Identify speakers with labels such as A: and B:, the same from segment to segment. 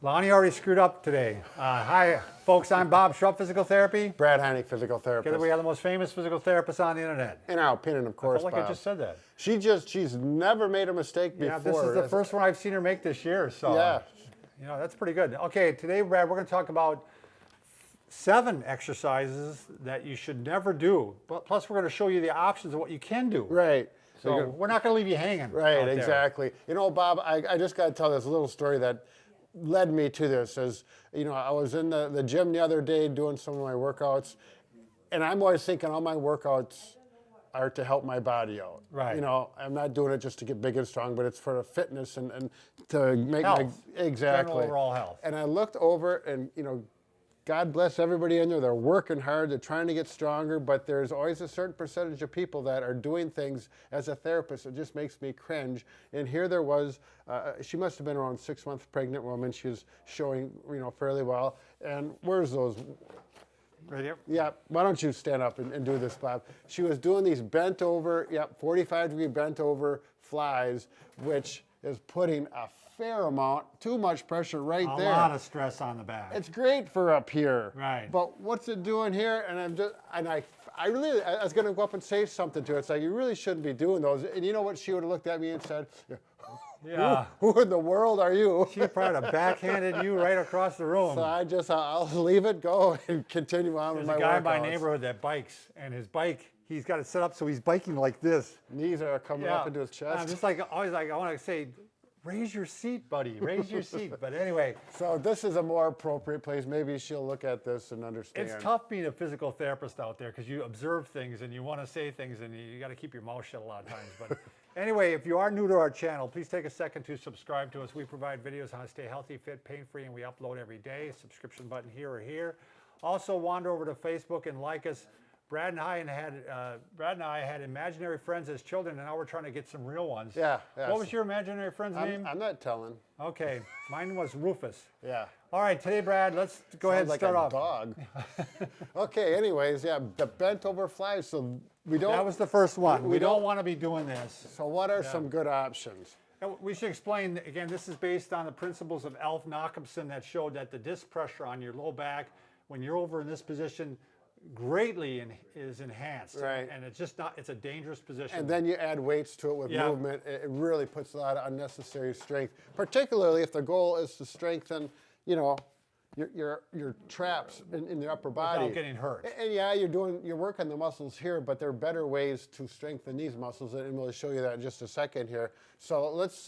A: Bonnie already screwed up today. Hi, folks. I'm Bob Schrupp, Physical Therapy.
B: Brad Heineck, physical therapist.
A: Together we have the most famous physical therapists on the internet.
B: In our opinion, of course,
A: I felt like I just said that.
B: She's never made a mistake before.
A: Yeah, this is the first one I've seen her make this year. So,
B: yeah.
A: You know, that's pretty good. Okay, today, Brad, we're going to talk about 7 exercises that you should never do. But plus, we're going to show you the options of what you can do.
B: Right.
A: So we're not going to leave you hanging.
B: Right, exactly. You know, Bob, I just got to tell this little story that led me to this. As you know, I was in the gym the other day doing some of my workouts, and I'm always thinking all my workouts are to help my body out.
A: Right.
B: You know, I'm not doing it just to get big and strong, but it's for the fitness and to make
A: health.
B: Exactly.
A: General overall health.
B: And I looked over, and you know, God bless everybody in there. They're working hard. They're trying to get stronger, but there's always a certain percentage of people that are doing things as a therapist. It just makes me cringe. And here there was, she must have been around 6 months pregnant woman. She was showing, you know, fairly well. And where's those?
A: Right here.
B: Yeah, why don't you stand up and do this, Bob? She was doing these bent over, 45-degree bent over flies, which is putting a fair amount, too much pressure right there.
A: A lot of stress on the back.
B: It's great for up here.
A: Right.
B: But what's it doing here? And I was going to go up and say something to her. It's like, you really shouldn't be doing those. And you know what? She would have looked at me and said,
A: yeah.
B: Who in the world are you?
A: She probably have backhanded you right across the room.
B: So I'll leave it go and continue on with my workouts.
A: There's a guy in my neighborhood that bikes, and his bike, he's got it set up so he's biking like this.
B: Knees are coming up into his chest.
A: I'm just like, always like, I want to say, raise your seat, buddy. Raise your seat. But anyway.
B: So this is a more appropriate place. Maybe she'll look at this and understand.
A: It's tough being a physical therapist out there because you observe things and you want to say things and you got to keep your mouth shut a lot of times. But anyway, if you are new to our channel, please take a second to subscribe to us. We provide videos on how to stay healthy, fit, pain-free, and we upload every day. Subscription button here or here. Also, wander over to Facebook and like us. Brad and I had imaginary friends as children, and now we're trying to get some real ones.
B: Yeah.
A: What was your imaginary friend's name?
B: I'm not telling.
A: Okay, mine was Rufus.
B: Yeah.
A: All right, today, Brad, let's go ahead and start off.
B: Sounds like a dog. Okay, anyways, yeah, the bent over flies. So we don't.
A: That was the first one. We don't want to be doing this.
B: So what are some good options?
A: We should explain, again, this is based on the principles of Alf Nachemson that showed that the disc pressure on your low back, when you're over in this position, greatly is enhanced.
B: Right.
A: And it's just not, it's a dangerous position.
B: And then you add weights to it with movement. It really puts a lot of unnecessary strength, particularly if the goal is to strengthen, you know, your traps in the upper body.
A: Without getting hurt.
B: And yeah, you're working the muscles here, but there are better ways to strengthen these muscles, and we'll show you that in just a second here. So let's,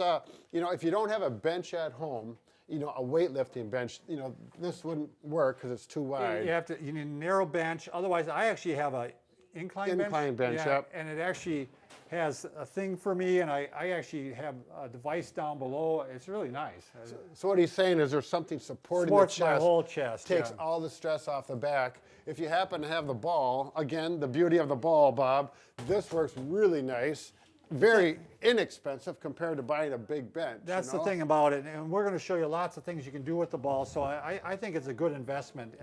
B: you know, if you don't have a bench at home, you know, a weightlifting bench, you know, this wouldn't work because it's too wide.
A: You need a narrow bench. Otherwise, I actually have a incline bench.
B: Yep.
A: And it actually has a thing for me, and I actually have a device down below. It's really nice.
B: So what he's saying is there's something supporting the chest.
A: My whole chest.
B: Takes all the stress off the back. If you happen to have the ball, again, the beauty of the ball, Bob, this works really nice. Very inexpensive compared to buying a big bench.
A: That's the thing about it, and we're going to show you lots of things you can do with the ball. So I think it's a good investment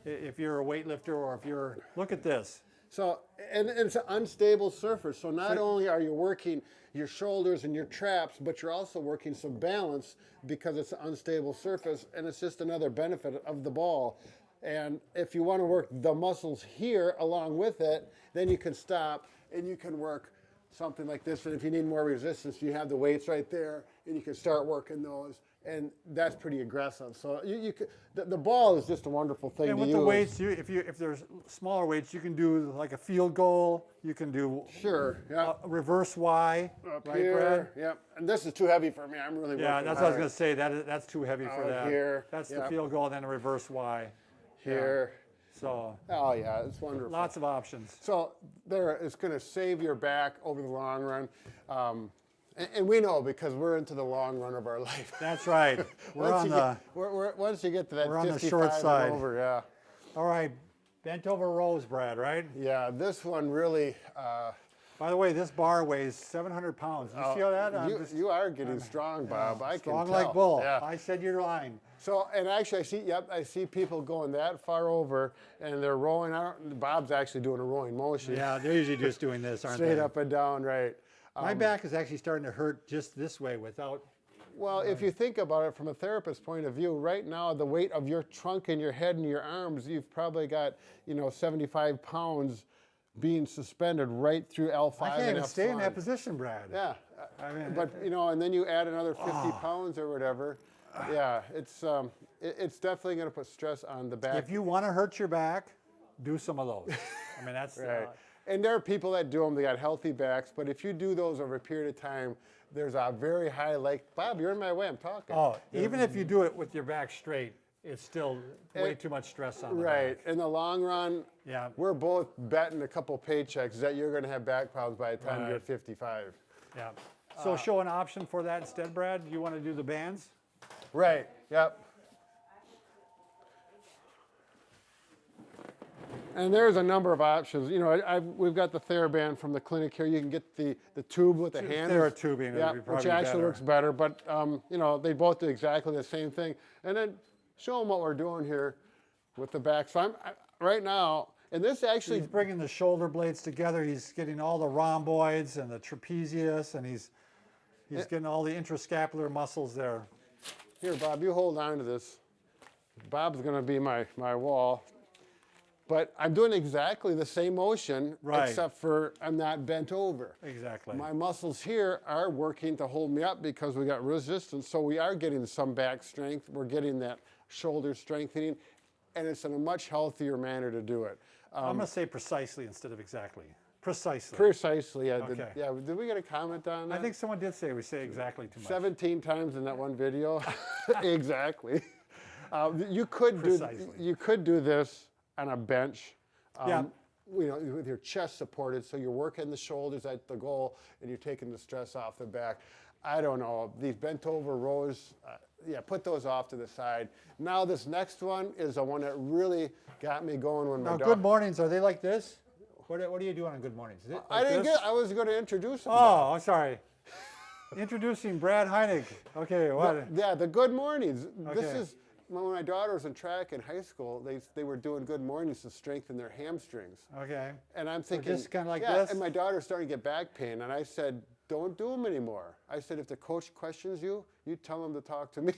A: if you're a weightlifter or if you're. Look at this.
B: So and it's an unstable surface. So not only are you working your shoulders and your traps, but you're also working some balance because it's an unstable surface, and it's just another benefit of the ball. And if you want to work the muscles here along with it, then you can stop and you can work something like this, and if you need more resistance, you have the weights right there, and you can start working those, and that's pretty aggressive. So you can, the ball is just a wonderful thing to use.
A: And with the weights, if there's smaller weights, you can do like a field goal. You can do reverse Y.
B: Up
A: right,
B: here,
A: Brad?
B: yep. And this is too heavy for me. I'm really working
A: that's what I was going to say. That's too heavy for that.
B: Here,
A: that's the field goal, and then a reverse Y.
B: Here.
A: So.
B: Oh yeah, it's wonderful.
A: Lots of options.
B: So it's going to save your back over the long run. And we know because we're into the long run of our life.
A: That's right.
B: Once you get to that 55
A: on the short side.
B: And over, yeah.
A: All right, bent over rows, Brad, right?
B: Yeah, this one really.
A: By the way, this bar weighs 700 pounds. You see how that?
B: You are getting strong, Bob. I can tell.
A: Strong like bull.
B: Yeah.
A: I said you're lying.
B: So, and actually, I see people going that far over, and they're rolling out. Bob's actually doing a rolling motion.
A: Yeah, they're usually just doing this, aren't they?
B: Straight up and down, right.
A: My back is actually starting to hurt just this way without
B: Well, if you think about it from a therapist's point of view, right now the weight of your trunk and your head and your arms, you've probably got 75 pounds being suspended right through L5
A: I can't
B: and
A: even
B: F1.
A: stay in that position, Brad.
B: Yeah,
A: I mean,
B: but and then you add another 50 pounds or whatever. Yeah, it's definitely going to put stress on the back.
A: if you want to hurt your back, do some of those. I mean, that's
B: Right. And there are people that do them, they got healthy backs, but if you do those over a period of time, there's a very high, Bob, you're in my way, I'm talking.
A: Even if you do it with your back straight, it's still way too much stress on the
B: Right.
A: back.
B: In the long run,
A: Yeah.
B: we're both betting a couple paychecks that you're going to have back problems by the time you're
A: Right.
B: 55.
A: Yeah. So show an option for that instead, Brad. You want to do the bands?
B: Right, yep. And there's a number of options. We've got the TheraBand from the clinic here. You can get the tube with the hand.
A: TheraTubing,
B: Yeah,
A: would be
B: which
A: probably
B: actually
A: better.
B: looks better. But they both do exactly the same thing. And then show them what we're doing here with the back. So right now, and this actually
A: He's bringing the shoulder blades together. He's getting all the rhomboids and the trapezius, and he's getting all the intrascapular muscles there.
B: Here, Bob, you hold on to this. Bob's going to be my wall. But I'm doing exactly the same motion,
A: Right.
B: except for I'm not bent over.
A: Exactly.
B: My muscles here are working to hold me up because we got resistance, so we are getting some back strength. We're getting that shoulder strengthening, and it's in a much healthier manner to do it.
A: I'm going to say precisely instead of exactly. Precisely.
B: Precisely, yeah.
A: Okay.
B: Did we get a comment on that?
A: I think someone did say we say exactly too much.
B: 17 times in that one video. Exactly. You could do this on a bench.
A: Yeah.
B: With your chest supported, so you're working the shoulders at the goal, and you're taking the stress off the back. I don't know, these bent over rows, put those off to the side. Now this next one is the one that really got me going when my
A: Now,
B: dog.
A: good mornings, are they like this? What are you doing on good mornings? Is it
B: I
A: like
B: didn't
A: this?
B: I was going to introduce them.
A: Oh, I'm sorry. Introducing Brad Heineck. Okay, what?
B: Yeah, the good mornings. This
A: Okay.
B: is when my daughter was in track in high school. They were doing good mornings to strengthen their hamstrings.
A: Okay.
B: And I'm thinking,
A: just kinda like
B: yeah,
A: this?
B: and my daughter's starting to get back pain, and I said, don't do them anymore. I said, if the coach questions you, you tell him to talk to me.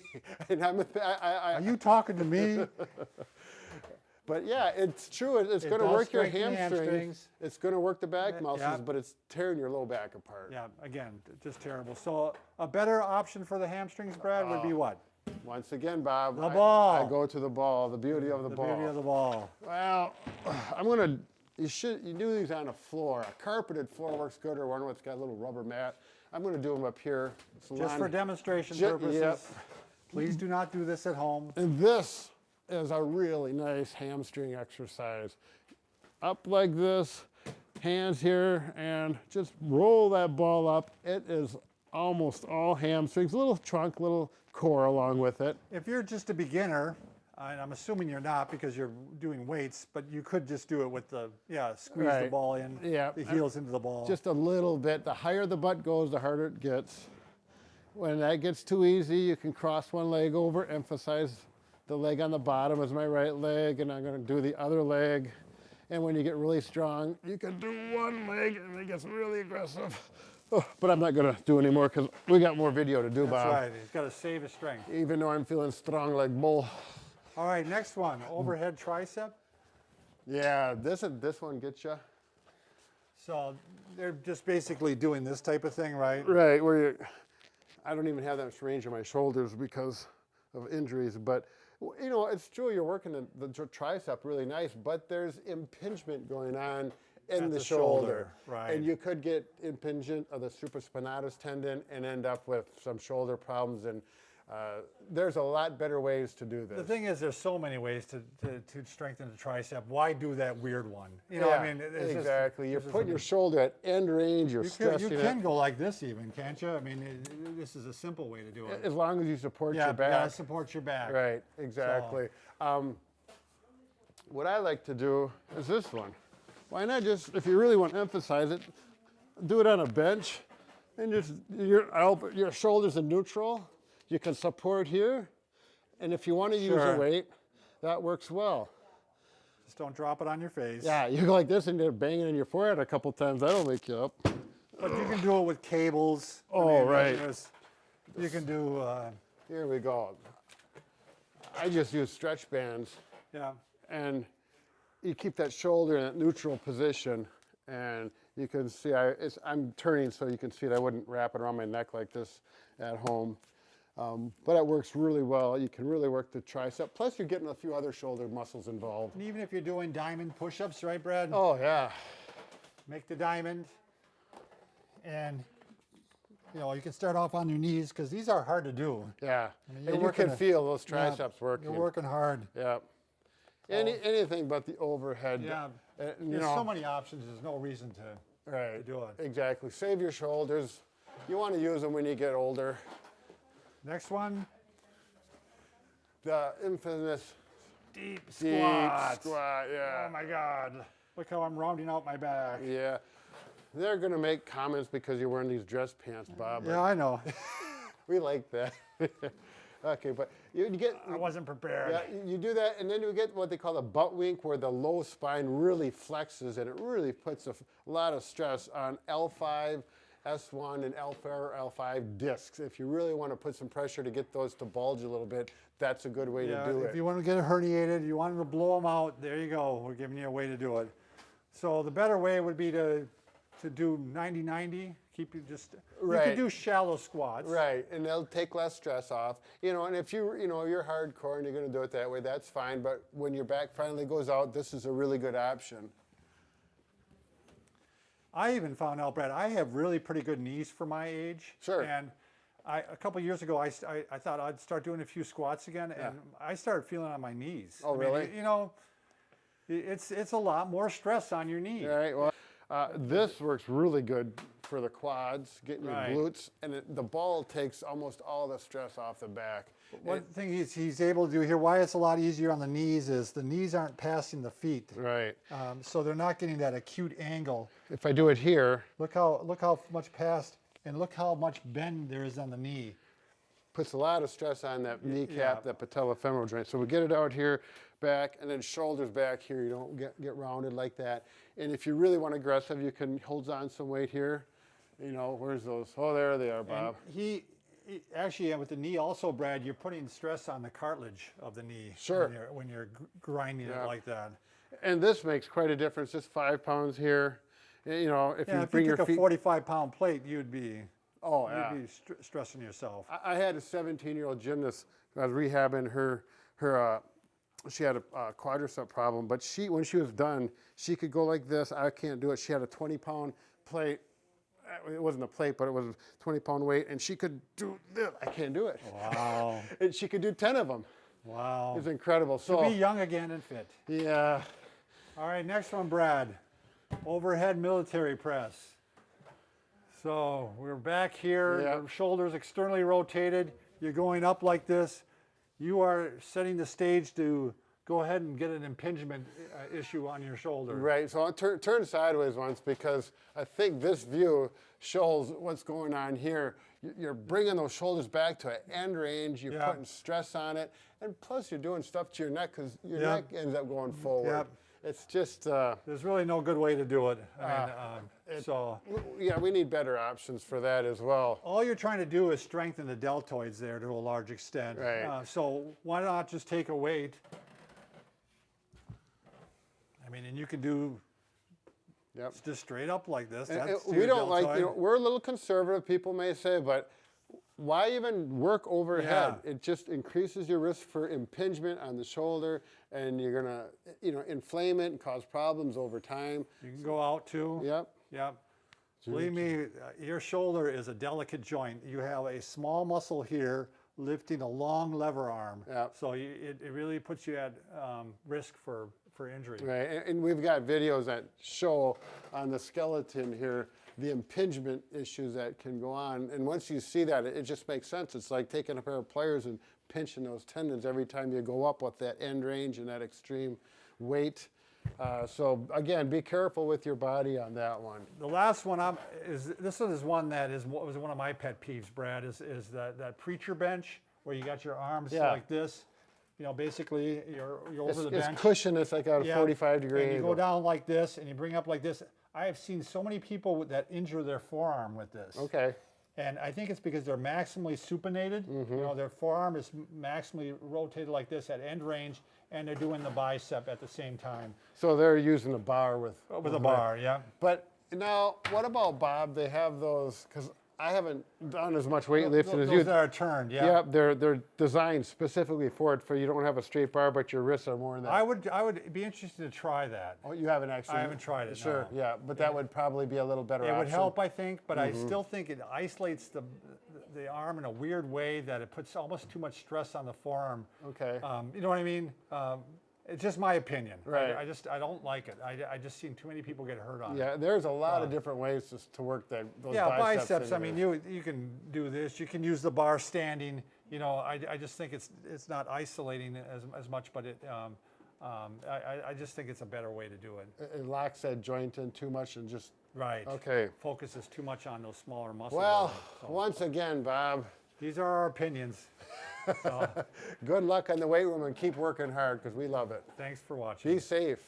B: And
A: Are you talking to me?
B: But yeah, it's true. It's going to
A: does
B: work your
A: strengthen the
B: hamstrings.
A: hamstrings.
B: It's going to work the back muscles,
A: yeah.
B: but it's tearing your low back apart.
A: Yeah, again, just terrible. So a better option for the hamstrings, Brad, would be what?
B: Once again, Bob,
A: The ball.
B: I go to the ball, the beauty of the ball.
A: Beauty of the ball.
B: Well, you do these on a floor. A carpeted floor works good, or one that's got a little rubber mat. I'm going to do them up here.
A: Just for demonstration
B: Ju-
A: purposes.
B: yep.
A: Please do not do this at home.
B: And this is a really nice hamstring exercise. Up like this, hands here, and just roll that ball up. It is almost all hamstrings, little trunk, little core along with it.
A: If you're just a beginner, and I'm assuming you're not because you're doing weights, but you could just do it with squeeze the
B: Right.
A: ball in,
B: Yeah.
A: the heels into the ball.
B: Just a little bit. The higher the butt goes, the harder it gets. When that gets too easy, you can cross one leg over, emphasize the leg on the bottom is my right leg, and I'm going to do the other leg. And when you get really strong, you can do one leg, and it gets really aggressive. Oh, but I'm not going to do anymore because we got more video to do,
A: That's
B: Bob.
A: right. He's got to save his strength.
B: Even though I'm feeling strong like bull.
A: All right, next one, overhead tricep.
B: Yeah, this one gets you.
A: So they're just basically doing this type of thing, right?
B: Right, I don't even have that much range in my shoulders because of injuries, but it's true, you're working the tricep really nice, but there's impingement going on in
A: At
B: the
A: the
B: shoulder.
A: shoulder, right.
B: And you could get impingement of the supraspinatus tendon and end up with some shoulder problems, and there's a lot better ways to do this.
A: The thing is, there's so many ways to strengthen the tricep. Why do that weird one? It's
B: exactly. You're
A: just
B: putting your shoulder at end range, you're
A: you
B: stressing
A: can
B: it.
A: go like this even, can't you? I mean, this is a simple way to do it.
B: As long as you support
A: Yeah,
B: your back.
A: you gotta support your back.
B: Right, exactly. What I like to do is this one. Why not just, if you really want to emphasize it, do it on a bench, and just your shoulders in neutral. You can support here, and if you want to use a
A: Sure.
B: weight, that works well.
A: Just don't drop it on your face.
B: Yeah, you go like this and you're banging in your forehead a couple times. That'll wake you up.
A: But you can do it with cables.
B: Oh, right.
A: You can do,
B: Here we go. I just use stretch bands,
A: yeah.
B: and you keep that shoulder in that neutral position, and you can see I'm turning so you can see it. I wouldn't wrap it around my neck like this at home. But it works really well. You can really work the tricep. Plus, you're getting a few other shoulder muscles involved.
A: And even if you're doing diamond push-ups, right, Brad?
B: Oh, yeah.
A: Make the diamond, and you know, you can start off on your knees because these are hard to do.
B: Yeah.
A: mean,
B: And you can feel those triceps working.
A: You're working hard.
B: Yeah. Anything but the overhead.
A: Yeah.
B: You
A: There's
B: know,
A: so many options. There's no reason to do it.
B: Exactly. Save your shoulders. You want to use them when you get older.
A: Next one.
B: The infamous
A: Deep
B: deep
A: squats.
B: squat. Yeah.
A: Oh my God. Look how I'm rounding out my back.
B: Yeah. They're going to make comments because you're wearing these dress pants, Bob.
A: Yeah, I know.
B: We like that. Okay, but you get...
A: I wasn't prepared.
B: Yeah, you do that, and then you get what they call a butt wink, where the low spine really flexes, and it really puts a lot of stress on L5, S1, and L4, L5 discs. If you really want to put some pressure to get those to bulge a little bit, that's a good way to do it.
A: If you want to get it herniated, you want to blow them out, there you go. We're giving you a way to do it. So the better way would be to do 90-90. Keep you just, you can do shallow squats.
B: Right, and they'll take less stress off. You know, and if you're hardcore and you're going to do it that way, that's fine. But when your back finally goes out, this is a really good option.
A: I even found out, Brad, I have really pretty good knees for my age.
B: Sure.
A: And a couple of years ago, I thought I'd start doing a few squats again, and I started feeling it on my knees.
B: Oh, really?
A: You know, it's a lot more stress on your knee.
B: Right. Well, this works really good for the quads, getting your
A: Right.
B: glutes, and the ball takes almost all the stress off the back.
A: One thing he's able to do here, why it's a lot easier on the knees, is the knees aren't passing the feet.
B: Right.
A: So they're not getting that acute angle.
B: If I do it here,
A: Look how much past, and look how much bend there is on the knee.
B: puts a lot of stress on that kneecap,
A: Yeah.
B: that patellofemoral joint. So we get it out here, back, and then shoulders back here. You don't get rounded like that. And if you really want aggressive, you can hold on some weight here. You know, where's those? Oh, there they are, Bob.
A: And he actually, with the knee also, Brad, you're putting stress on the cartilage of the knee.
B: Sure.
A: When you're grinding it like that.
B: And this makes quite a difference. Just 5 pounds here. You know, if you
A: If
B: bring
A: you
B: your
A: took
B: feet.
A: a 45-pound plate, you'd be
B: Yeah.
A: stressing yourself.
B: I had a 17-year-old gymnast. I was rehabbing her. She had a quadricep problem, but when she was done, she could go like this. I can't do it. She had a 20-pound plate. It wasn't a plate, but it was a 20-pound weight, and she could do this. I can't do it.
A: Wow.
B: And she could do 10 of them.
A: Wow.
B: It was incredible.
A: To
B: So
A: be young again and fit.
B: yeah,
A: All right, next one, Brad. Overhead military press. So we're back here, your shoulders externally rotated. You're going up like this. You are setting the stage to go ahead and get an impingement issue on your shoulder.
B: right. So I turn sideways once because I think this view shows what's going on here. You're bringing those shoulders back to an end range. You're putting stress on it, and plus you're doing stuff to your neck because your neck ends up going forward.
A: Yep.
B: It's just
A: There's really no good way to do it.
B: yeah, we need better options for that as well.
A: All you're trying to do is strengthen the deltoids there to a large extent.
B: Right.
A: So why not just take a weight? I mean, and you can do just straight up like this. That's
B: We don't like,
A: deltoid.
B: we're a little conservative, people may say, but why even work overhead?
A: Yeah.
B: It just increases your risk for impingement on the shoulder, and you're gonna, inflame it and cause problems over time.
A: You can go out too.
B: Yep.
A: Yep. Believe me, your shoulder is a delicate joint. You have a small muscle here lifting a long lever arm.
B: Yep.
A: So it really puts you at risk for injury.
B: Right, and we've got videos that show on the skeleton here the impingement issues that can go on. And once you see that, it just makes sense. It's like taking a pair of pliers and pinching those tendons every time you go up with that end range and that extreme weight. So again, be careful with your body on that one.
A: The last one this one is one that was one of my pet peeves, Brad, is that preacher bench where you got your arms like this. You know, basically you're over the bench.
B: It's cushion. It's like a 45-degree
A: and you
B: angle.
A: go down like this and you bring up like this. I have seen so many people that injure their forearm with this.
B: Okay.
A: And I think it's because they're maximally supinated. You know, their forearm is maximally rotated like this at end range, and they're doing the bicep at the same time.
B: So they're using a bar with
A: With a bar, yeah.
B: But now, what about, Bob? They have those, because I haven't done as much weightlifting as you.
A: Those that are turned, yeah.
B: Yeah, they're designed specifically for it, for you don't have a straight bar, but your wrists are more in that.
A: I would be interested to try that.
B: Oh, you haven't actually?
A: I haven't tried it,
B: Sure,
A: no.
B: yeah, but that would probably be a little better
A: It
B: option.
A: would help, I think, but I still think it isolates the arm in a weird way that it puts almost too much stress on the forearm.
B: Okay.
A: You know what I mean? It's just my opinion.
B: Right.
A: I don't like it. I just seen too many people get hurt on it.
B: Yeah, there's a lot of different ways to work those
A: Yeah,
B: biceps.
A: biceps. I mean, you can do this. You can use the bar standing. You know, I just think it's not isolating as much, but I just think it's a better way to do it.
B: It locks that joint in too much and just.
A: Right.
B: Okay.
A: Focuses too much on those smaller muscles.
B: Well,
A: So,
B: once again, Bob,
A: these are our opinions. So,
B: good luck in the weight room and keep working hard because we love it.
A: thanks for watching.
B: Be safe.